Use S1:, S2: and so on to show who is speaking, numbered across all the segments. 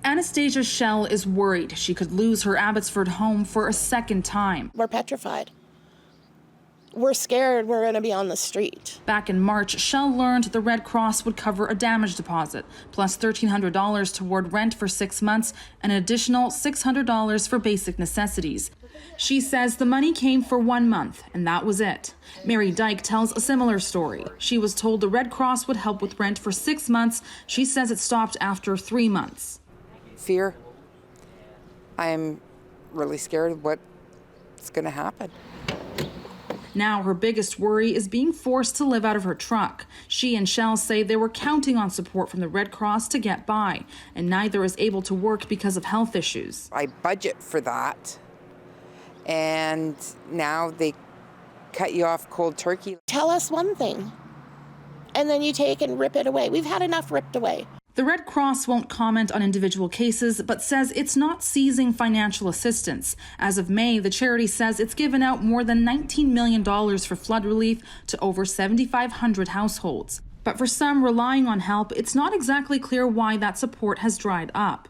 S1: Anastasia Schell is worried she could lose her Abbotsford home for a second time.
S2: We're petrified. We're scared we're going to be on the street.
S1: Back in March, Schell learned the Red Cross would cover a damage deposit, plus $1,300 toward rent for 6 months and an additional $600 for basic necessities. She says the money came for 1 month, and that was it. Mary Dyke tells a similar story. She was told the Red Cross would help with rent for 6 months. She says it stopped after 3 months.
S3: Fear. I'm really scared of what's going to happen.
S1: Now her biggest worry is being forced to live out of her truck. She and Schell say they were counting on support from the Red Cross to get by, and neither is able to work because of health issues.
S3: I budget for that, and now they cut you off cold turkey.
S2: Tell us one thing, and then you take and rip it away. We've had enough ripped away.
S1: The Red Cross won't comment on individual cases, but says it's not seizing financial assistance. As of May, the charity says it's given out more than $19 million for flood relief to over 7,500 households. But for some relying on help, it's not exactly clear why that support has dried up.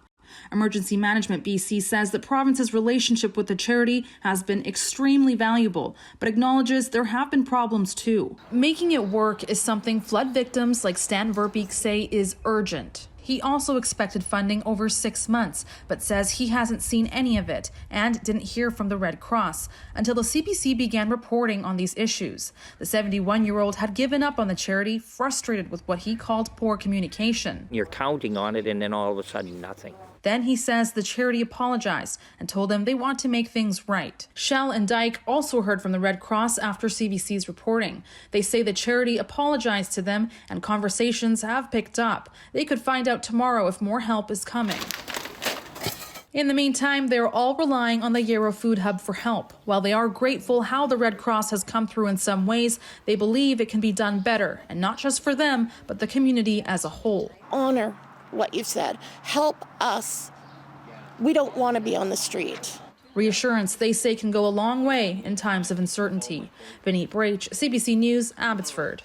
S1: Emergency Management BC says the province's relationship with the charity has been extremely valuable, but acknowledges there have been problems too. Making it work is something flood victims like Stan Verbeek say is urgent. He also expected funding over 6 months, but says he hasn't seen any of it and didn't hear from the Red Cross until the CBC began reporting on these issues. The 71-year-old had given up on the charity, frustrated with what he called poor communication.
S4: You're counting on it and then all of a sudden nothing.
S1: Then he says the charity apologized and told them they want to make things right. Schell and Dyke also heard from the Red Cross after CBC's reporting. They say the charity apologized to them and conversations have picked up. They could find out tomorrow if more help is coming. In the meantime, they're all relying on the Yarrow Food Hub for help. While they are grateful how the Red Cross has come through in some ways, they believe it can be done better, and not just for them, but the community as a whole.
S2: Honor what you said. Help us. We don't want to be on the street.
S1: Reassurance, they say, can go a long way in times of uncertainty. Baneet, Braich, CBC News, Abbotsford.